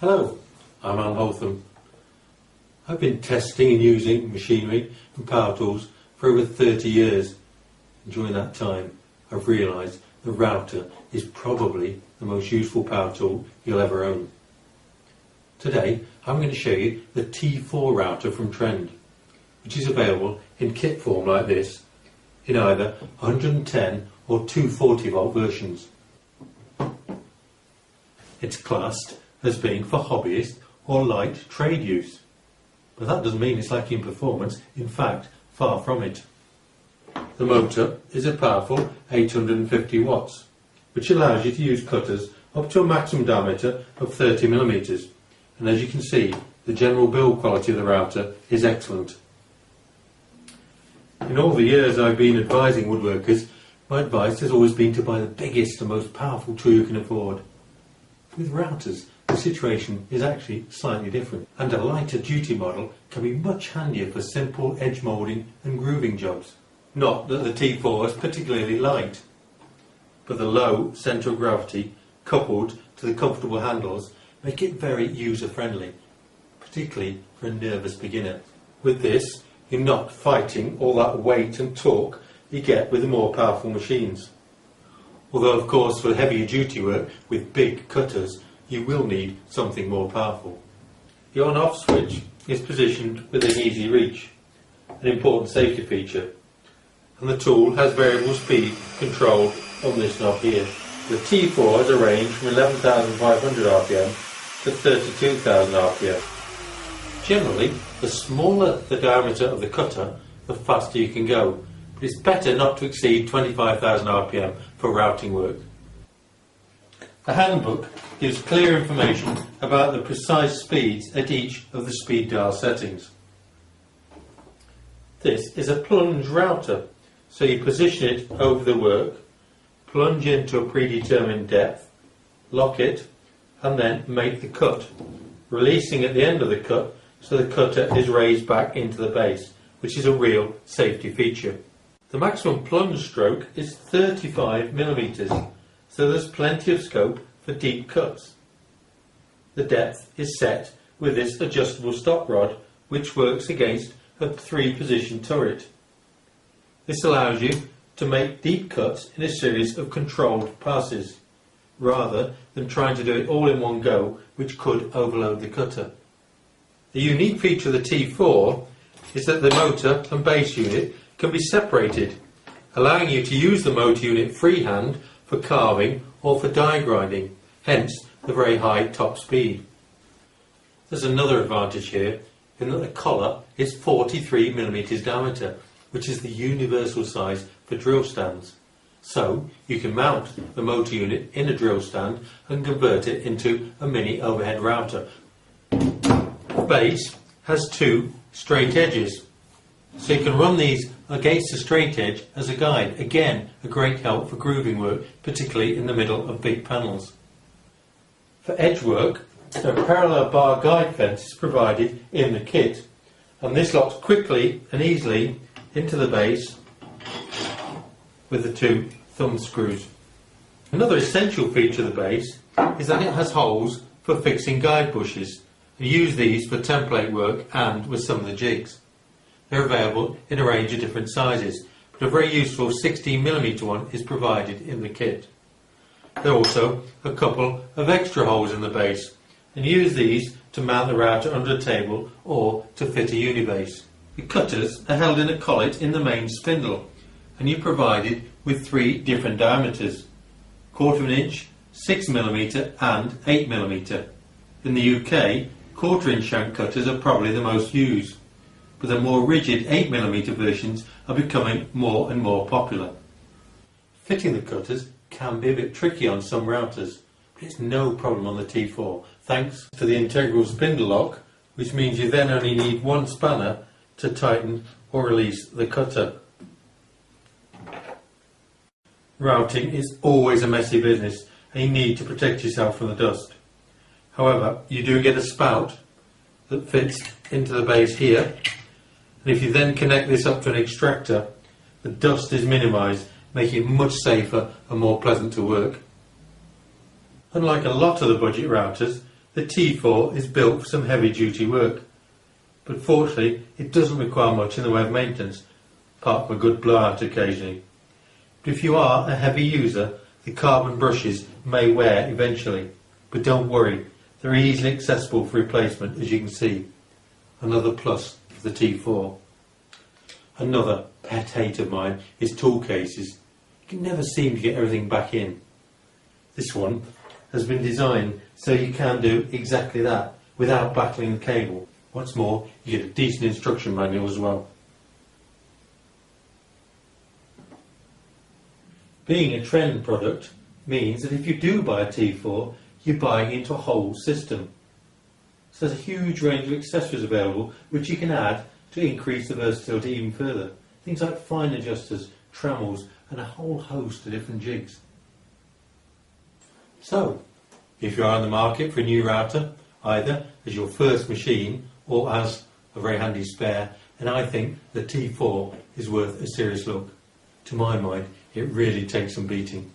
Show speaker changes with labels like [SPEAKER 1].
[SPEAKER 1] Hello, I'm Alan Holtham. I've been testing and using machinery and power tools for over 30 years. And during that time, I've realised the router is probably the most useful power tool you'll ever own. Today, I'm going to show you the T4 router from Trend, which is available in kit form like this, in either 110 or 240 volt versions. It's classed as being for hobbyist or light trade use, but that doesn't mean it's lacking performance. In fact, far from it. The motor is a powerful 850 watts, which allows you to use cutters up to a maximum diameter of 30 millimeters, and as you can see, the general build quality of the router is excellent. In all the years I've been advising woodworkers, my advice has always been to buy the biggest and most powerful tool you can afford. With routers, the situation is actually slightly different, and a lighter duty model can be much handier for simple edge moulding and grooving jobs. Not that the T4 is particularly light, but the low centre of gravity coupled to the comfortable handles make it very user-friendly, particularly for a nervous beginner. With this, you're not fighting all that weight and torque you get with the more powerful machines. Although of course for heavier duty work with big cutters you will need something more powerful. The on-off switch is positioned within easy reach, an important safety feature, and the tool has variable speed control on this knob here. The T4 has a range from 11,500 RPM to 32,000 RPM. Generally, the smaller the diameter of the cutter, the faster you can go, but it's better not to exceed 25,000 RPM for routing work. The handbook gives clear information about the precise speeds at each of the speed dial settings. This is a plunge router, so you position it over the work, plunge into a predetermined depth, lock it, and then make the cut, releasing at the end of the cut so the cutter is raised back into the base, which is a real safety feature. The maximum plunge stroke is 35 millimeters, so there's plenty of scope for deep cuts. The depth is set with this adjustable stop rod, which works against a 3-position turret. This allows you to make deep cuts in a series of controlled passes, rather than trying to do it all in one go, which could overload the cutter. The unique feature of the T4 is that the motor and base unit can be separated, allowing you to use the motor unit freehand for carving or for die grinding, hence the very high top speed. There's another advantage here in that the collar is 43 millimeters diameter, which is the universal size for drill stands. So you can mount the motor unit in a drill stand and convert it into a mini overhead router. The base has 2 straight edges, so you can run these against a straight edge as a guide. Again, a great help for grooving work, particularly in the middle of big panels. For edge work, a parallel bar guide fence is provided in the kit, and this locks quickly and easily into the base with the 2 thumb screws. Another essential feature of the base is that it has holes for fixing guide bushes. You use these for template work and with some of the jigs. They're available in a range of different sizes, but a very useful 16mm one is provided in the kit. There are also a couple of extra holes in the base, and use these to mount the router under a table or to fit a unibase. The cutters are held in a collet in the main spindle, and you're provided with 3 different diameters: 1/4 inch, 6mm and 8mm. In the UK, 1/4 inch shank cutters are probably the most used, but the more rigid 8mm versions are becoming more and more popular. Fitting the cutters can be a bit tricky on some routers, but it's no problem on the T4, thanks to the integral spindle lock, which means you then only need 1 spanner to tighten or release the cutter. Routing is always a messy business, and you need to protect yourself from the dust. However, you do get a spout that fits into the base here, and if you then connect this up to an extractor, the dust is minimised, making it much safer and more pleasant to work. Unlike a lot of the budget routers, The T4 is built for some heavy duty work, but fortunately it doesn't require much in the way of maintenance, apart from a good blowout occasionally. But if you are a heavy user, the carbon brushes may wear eventually, but don't worry, they're easily accessible for replacement, as you can see. Another plus for the T4. Another pet hate of mine is tool cases. You can never seem to get everything back in. This one has been designed so you can do exactly that without battling the cable. What's more, you get a decent instruction manual as well. Being a trend product means that if you do buy a T4, you're buying into a whole system. So there's a huge range of accessories available which you can add to increase the versatility even further. Things like fine adjusters, tremels and a whole host of different jigs. So, if you are on the market for a new router, either as your first machine or as a very handy spare, then I think the T4 is worth a serious look. To my mind, it really takes some beating.